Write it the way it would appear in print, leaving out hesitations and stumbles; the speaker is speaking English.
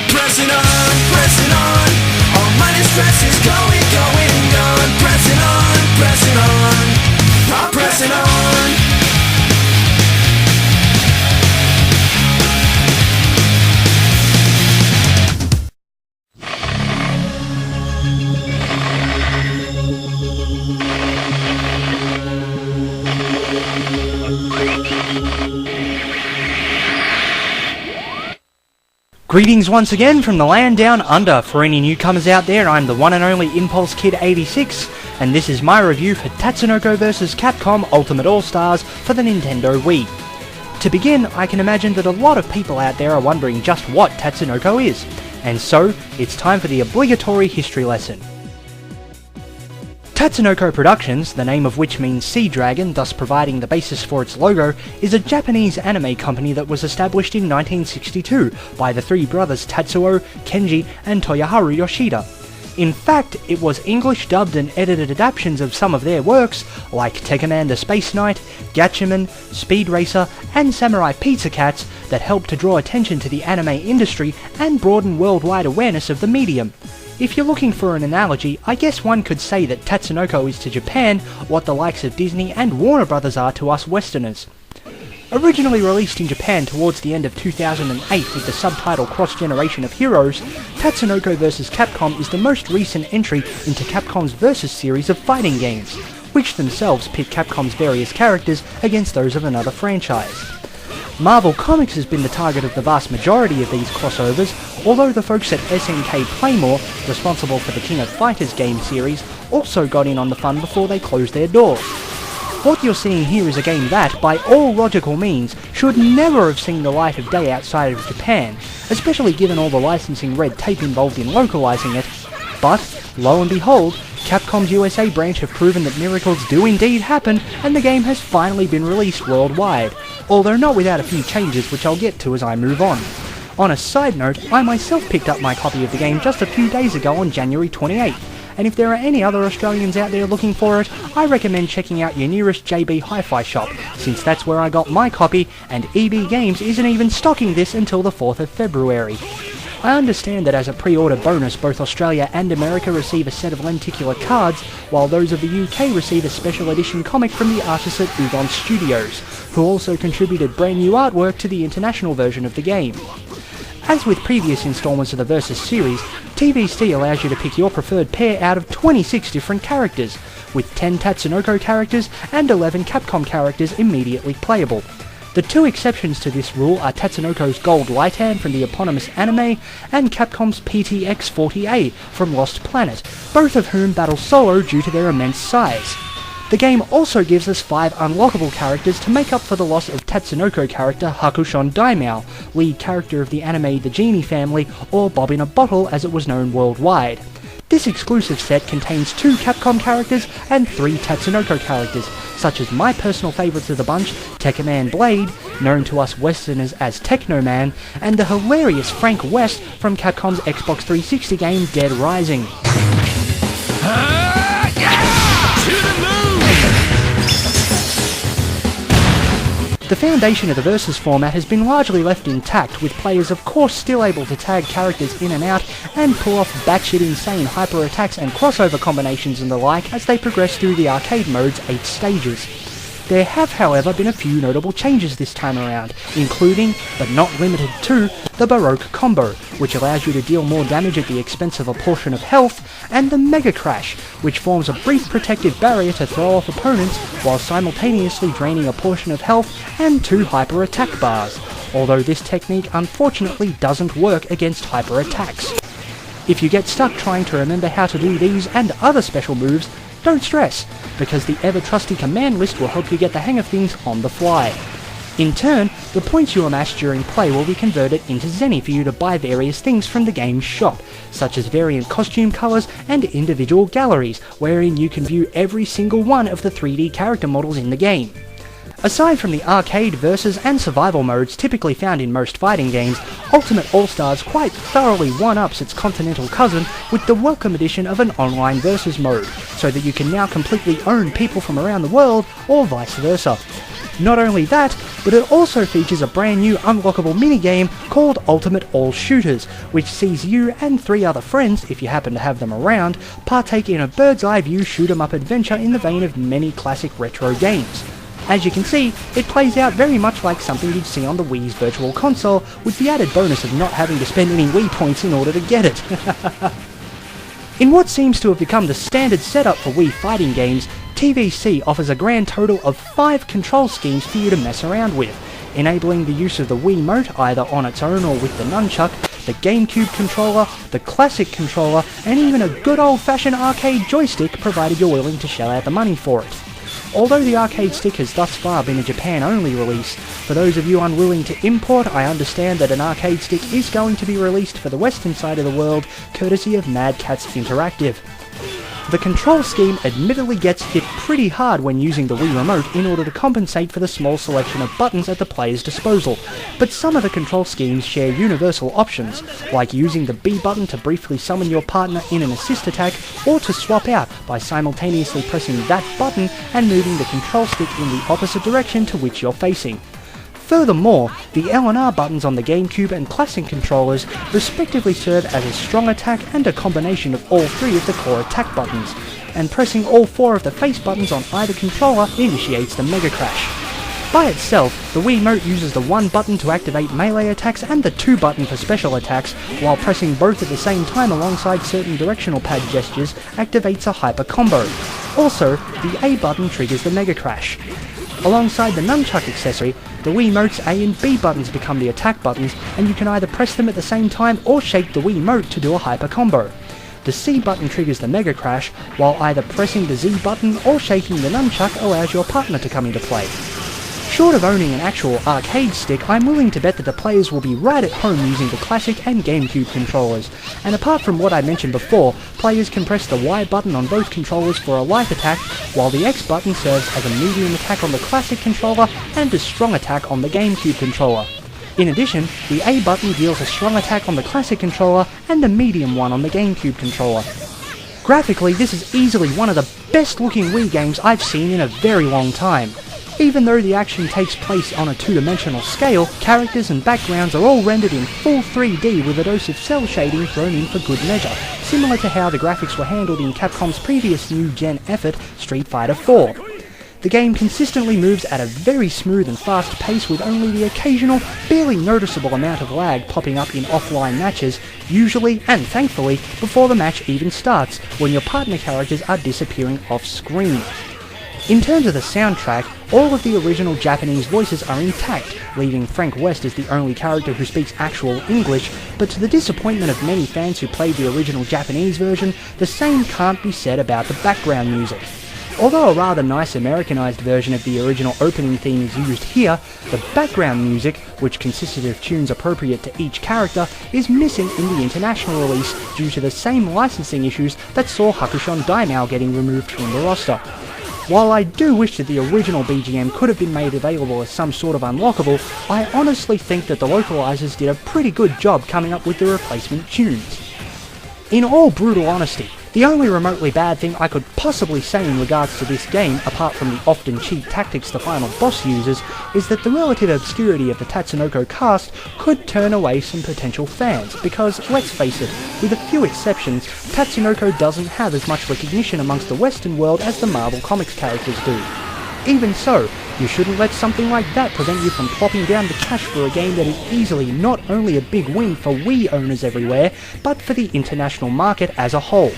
Pressing on. All my distress is going, gone. Pressing on. I'm pressing on. Greetings once again from the land down under. For any newcomers out there, I'm the one and only Impulse Kid 86, and this is my review for Tatsunoko vs Capcom Ultimate All-Stars for the Nintendo Wii. To begin, I can imagine that a lot of people out there are wondering just what Tatsunoko is, and so it's time for the obligatory history lesson. Tatsunoko Productions, the name of which means Sea Dragon, thus providing the basis for its logo, is a Japanese anime company that was established in 1962 by the three brothers Tatsuo, Kenji, and Toyoharu Yoshida. In fact, it was English dubbed and edited adaptations of some of their works, like Tekkaman the Space Knight, Gatchaman, Speed Racer, and Samurai Pizza Cats, that helped to draw attention to the anime industry and broaden worldwide awareness of the medium. If you're looking for an analogy, I guess one could say that Tatsunoko is to Japan what the likes of Disney and Warner Brothers are to us Westerners. Originally released in Japan towards the end of 2008 with the subtitle Cross Generation of Heroes, Tatsunoko vs Capcom is the most recent entry into Capcom's Versus series of fighting games, which themselves pit Capcom's various characters against those of another franchise. Marvel Comics has been the target of the vast majority of these crossovers, although the folks at SNK Playmore, responsible for the King of Fighters game series, also got in on the fun before they closed their doors. What you're seeing here is a game that, by all logical means, should never have seen the light of day outside of Japan, especially given all the licensing red tape involved in localizing it. But, lo and behold, Capcom's USA branch have proven that miracles do indeed happen, and the game has finally been released worldwide, although not without a few changes which I'll get to as I move on. On a side note, I myself picked up my copy of the game just a few days ago on January 28th, and if there are any other Australians out there looking for it, I recommend checking out your nearest JB Hi-Fi shop, since that's where I got my copy, and EB Games isn't even stocking this until the 4th of February. I understand that as a pre-order bonus, both Australia and America receive a set of lenticular cards, while those of the UK receive a special edition comic from the artists at Ugon Studios, who also contributed brand new artwork to the international version of the game. As with previous installments of the Versus series, TVC allows you to pick your preferred pair out of 26 different characters, with 10 Tatsunoko characters and 11 Capcom characters immediately playable. The two exceptions to this rule are Tatsunoko's Gold Light Hand from the eponymous anime, and Capcom's PTX-40A from Lost Planet, both of whom battle solo due to their immense size. The game also gives us 5 unlockable characters to make up for the loss of Tatsunoko character Hakushon Daimao, lead character of the anime The Genie Family, or Bob in a Bottle as it was known worldwide. This exclusive set contains 2 Capcom characters and 3 Tatsunoko characters, such as my personal favourites of the bunch, Tekkaman Blade, known to us Westerners as Technoman, and the hilarious Frank West from Capcom's Xbox 360 game Dead Rising. The foundation of the Versus format has been largely left intact, with players of course still able to tag characters in and out and pull off batshit insane hyper attacks and crossover combinations and the like as they progress through the arcade mode's 8 stages. There have, however, been a few notable changes this time around, including, but not limited to, the Baroque combo, which allows you to deal more damage at the expense of a portion of health, and the Mega Crash, which forms a brief protective barrier to throw off opponents while simultaneously draining a portion of health and 2 hyper attack bars, although this technique unfortunately doesn't work against hyper attacks. If you get stuck trying to remember how to do these and other special moves, don't stress, because the ever-trusty command list will help you get the hang of things on the fly. In turn, the points you amass during play will be converted into zenny for you to buy various things from the game's shop, such as variant costume colours and individual galleries, wherein you can view every single one of the 3D character models in the game. Aside from the arcade, versus and survival modes typically found in most fighting games, Ultimate All-Stars quite thoroughly one-ups its continental cousin with the welcome addition of an online versus mode, so that you can now completely own people from around the world, or vice versa. Not only that, but it also features a brand new unlockable minigame called Ultimate All Shooters, which sees you and 3 other friends, if you happen to have them around, partake in a bird's eye view shoot 'em up adventure in the vein of many classic retro games. As you can see, it plays out very much like something you'd see on the Wii's Virtual Console, with the added bonus of not having to spend any Wii points in order to get it. In what seems to have become the standard setup for Wii fighting games, TVC offers a grand total of 5 control schemes for you to mess around with, enabling the use of the Wiimote either on its own or with the nunchuck, the GameCube controller, the classic controller, and even a good old-fashioned arcade joystick provided you're willing to shell out the money for it. Although the arcade stick has thus far been a Japan-only release, for those of you unwilling to import, I understand that an arcade stick is going to be released for the western side of the world, courtesy of Mad Catz Interactive. The control scheme admittedly gets hit pretty hard when using the Wii Remote in order to compensate for the small selection of buttons at the player's disposal, but some of the control schemes share universal options, like using the B button to briefly summon your partner in an assist attack, or to swap out by simultaneously pressing that button and moving the control stick in the opposite direction to which you're facing. Furthermore, the L and R buttons on the GameCube and Classic controllers respectively serve as a strong attack and a combination of all 3 of the core attack buttons, and pressing all 4 of the face buttons on either controller initiates the Mega Crash. By itself, the Wiimote uses the 1 button to activate melee attacks and the 2 button for special attacks, while pressing both at the same time alongside certain directional pad gestures activates a hyper combo. Also, the A button triggers the Mega Crash. Alongside the nunchuck accessory, the Wiimote's A and B buttons become the attack buttons, and you can either press them at the same time or shake the Wiimote to do a hyper combo. The C button triggers the Mega Crash, while either pressing the Z button or shaking the nunchuck allows your partner to come into play. Short of owning an actual arcade stick, I'm willing to bet that the players will be right at home using the Classic and GameCube controllers, and apart from what I mentioned before, players can press the Y button on both controllers for a light attack, while the X button serves as a medium attack on the Classic controller and a strong attack on the GameCube controller. In addition, the A button deals a strong attack on the Classic controller and a medium one on the GameCube controller. Graphically, this is easily one of the best looking Wii games I've seen in a very long time. Even though the action takes place on a 2-dimensional scale, characters and backgrounds are all rendered in full 3D with a dose of cell shading thrown in for good measure, similar to how the graphics were handled in Capcom's previous new-gen effort, Street Fighter IV. The game consistently moves at a very smooth and fast pace with only the occasional, barely noticeable amount of lag popping up in offline matches, usually, and thankfully, before the match even starts, when your partner characters are disappearing off-screen. In terms of the soundtrack, all of the original Japanese voices are intact, leaving Frank West as the only character who speaks actual English, but to the disappointment of many fans who played the original Japanese version, the same can't be said about the background music. Although a rather nice Americanized version of the original opening theme is used here, the background music, which consisted of tunes appropriate to each character, is missing in the international release due to the same licensing issues that saw Hakusho Daimao getting removed from the roster. While I do wish that the original BGM could have been made available as some sort of unlockable, I honestly think that the localizers did a pretty good job coming up with the replacement tunes. In all brutal honesty, the only remotely bad thing I could possibly say in regards to this game, apart from the often cheap tactics the final boss uses, is that the relative obscurity of the Tatsunoko cast could turn away some potential fans, because, let's face it, with a few exceptions, Tatsunoko doesn't have as much recognition amongst the Western world as the Marvel Comics characters do. Even so, you shouldn't let something like that prevent you from plopping down the cash for a game that is easily not only a big win for Wii owners everywhere, but for the international market as a whole.